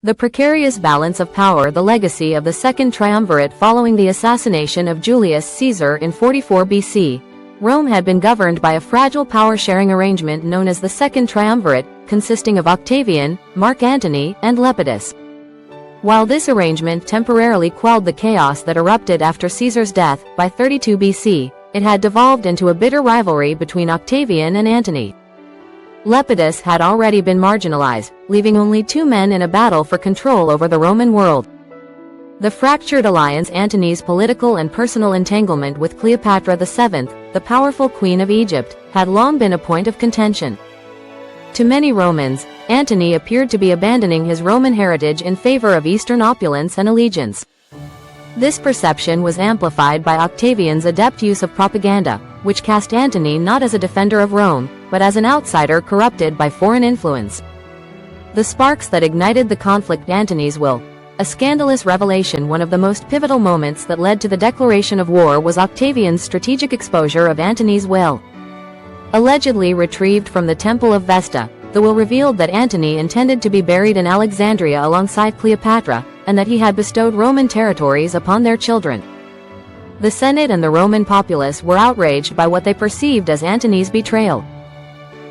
The precarious balance of power. The legacy of the Second Triumvirate. Following the assassination of Julius Caesar in 44 BC, Rome had been governed by a fragile power-sharing arrangement known as the Second Triumvirate, consisting of Octavian, Mark Antony, and Lepidus. While this arrangement temporarily quelled the chaos that erupted after Caesar's death, by 32 BC, it had devolved into a bitter rivalry between Octavian and Antony. Lepidus had already been marginalized, leaving only two men in a battle for control over the Roman world. The fractured alliance. Antony's political and personal entanglement with Cleopatra VII, the powerful queen of Egypt, had long been a point of contention. To many Romans, Antony appeared to be abandoning his Roman heritage in favor of Eastern opulence and allegiance. This perception was amplified by Octavian's adept use of propaganda, which cast Antony not as a defender of Rome, but as an outsider corrupted by foreign influence. The sparks that ignited the conflict. Antony's will. A scandalous revelation. One of the most pivotal moments that led to the declaration of war was Octavian's strategic exposure of Antony's will. Allegedly retrieved from the Temple of Vesta, the will revealed that Antony intended to be buried in Alexandria alongside Cleopatra, and that he had bestowed Roman territories upon their children. The Senate and the Roman populace were outraged by what they perceived as Antony's betrayal.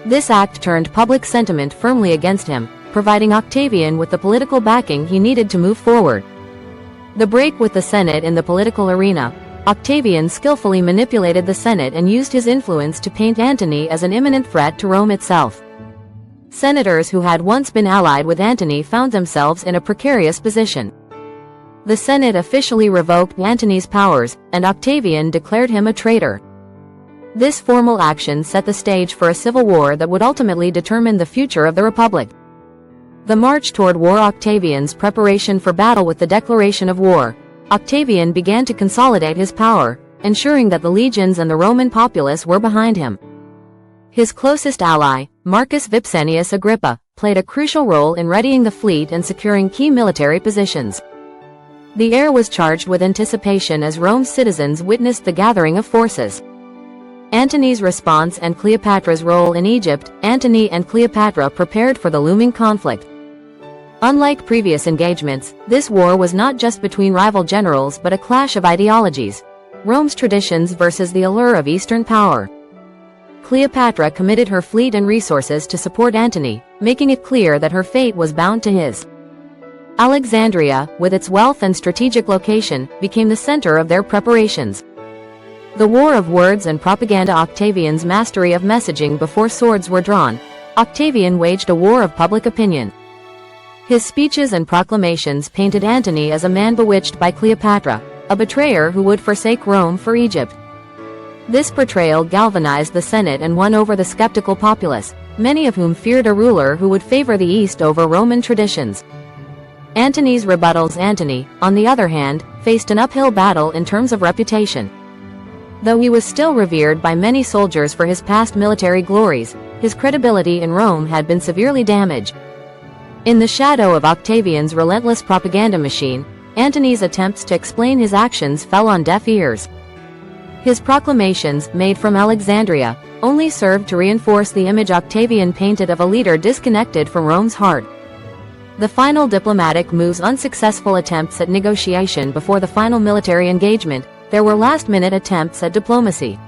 This act turned public sentiment firmly against him, providing Octavian with the political backing he needed to move forward. The break with the Senate. In the political arena, Octavian skillfully manipulated the Senate and used his influence to paint Antony as an imminent threat to Rome itself. Senators who had once been allied with Antony found themselves in a precarious position. The Senate officially revoked Antony's powers, and Octavian declared him a traitor. This formal action set the stage for a civil war that would ultimately determine the future of the Republic. The march toward war. Octavian's preparation for battle. With the declaration of war, Octavian began to consolidate his power, ensuring that the legions and the Roman populace were behind him. His closest ally, Marcus Vipsanius Agrippa, played a crucial role in readying the fleet and securing key military positions. The air was charged with anticipation as Rome's citizens witnessed the gathering of forces. Antony's response and Cleopatra's role in Egypt. Antony and Cleopatra prepared for the looming conflict. Unlike previous engagements, this war was not just between rival generals but a clash of ideologies: Rome's traditions versus the allure of Eastern power. Cleopatra committed her fleet and resources to support Antony, making it clear that her fate was bound to his. Alexandria, with its wealth and strategic location, became the center of their preparations. The war of words and propaganda. Octavian's mastery of messaging. Before swords were drawn, Octavian waged a war of public opinion. His speeches and proclamations painted Antony as a man bewitched by Cleopatra, a betrayer who would forsake Rome for Egypt. This portrayal galvanized the Senate and won over the skeptical populace, many of whom feared a ruler who would favor the East over Roman traditions. Antony's rebuttals. Antony, on the other hand, faced an uphill battle in terms of reputation. Though he was still revered by many soldiers for his past military glories, his credibility in Rome had been severely damaged. In the shadow of Octavian's relentless propaganda machine, Antony's attempts to explain his actions fell on deaf ears. His proclamations, made from Alexandria, only served to reinforce the image Octavian painted of a leader disconnected from Rome's heart. The final diplomatic moves. Unsuccessful attempts at negotiation. Before the final military engagement, there were last-minute attempts at diplomacy.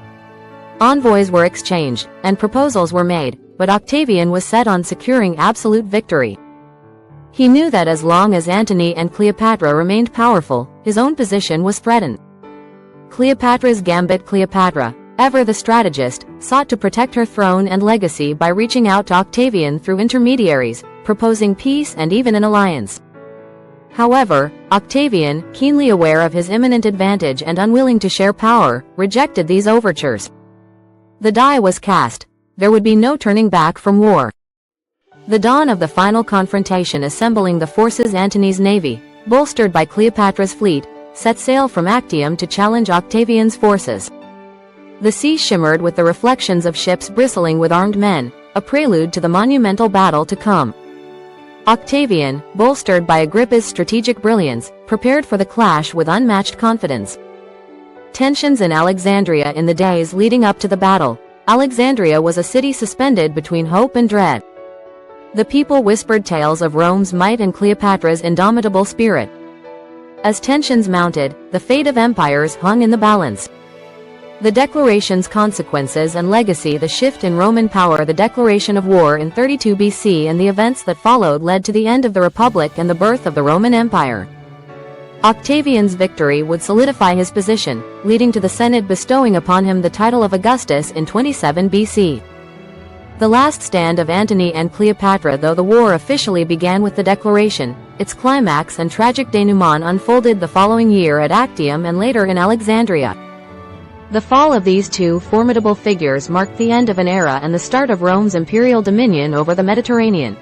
Envoys were exchanged, and proposals were made, but Octavian was set on securing absolute victory. He knew that as long as Antony and Cleopatra remained powerful, his own position was threatened. Cleopatra's gambit. Cleopatra, ever the strategist, sought to protect her throne and legacy by reaching out to Octavian through intermediaries, proposing peace and even an alliance. However, Octavian, keenly aware of his imminent advantage and unwilling to share power, rejected these overtures. The die was cast. There would be no turning back from war. The dawn of the final confrontation. Assembling the forces. Antony's navy, bolstered by Cleopatra's fleet, set sail from Actium to challenge Octavian's forces. The sea shimmered with the reflections of ships bristling with armed men, a prelude to the monumental battle to come. Octavian, bolstered by Agrippa's strategic brilliance, prepared for the clash with unmatched confidence. Tensions in Alexandria. In the days leading up to the battle, Alexandria was a city suspended between hope and dread. The people whispered tales of Rome's might and Cleopatra's indomitable spirit. As tensions mounted, the fate of empires hung in the balance. The declaration's consequences and legacy. The shift in Roman power. The declaration of war in 32 BC and the events that followed led to the end of the Republic and the birth of the Roman Empire. Octavian's victory would solidify his position, leading to the Senate bestowing upon him the title of Augustus in 27 BC. The last stand of Antony and Cleopatra. Though the war officially began with the declaration, its climax and tragic denouement unfolded the following year at Actium and later in Alexandria. The fall of these two formidable figures marked the end of an era and the start of Rome's imperial dominion over the Mediterranean.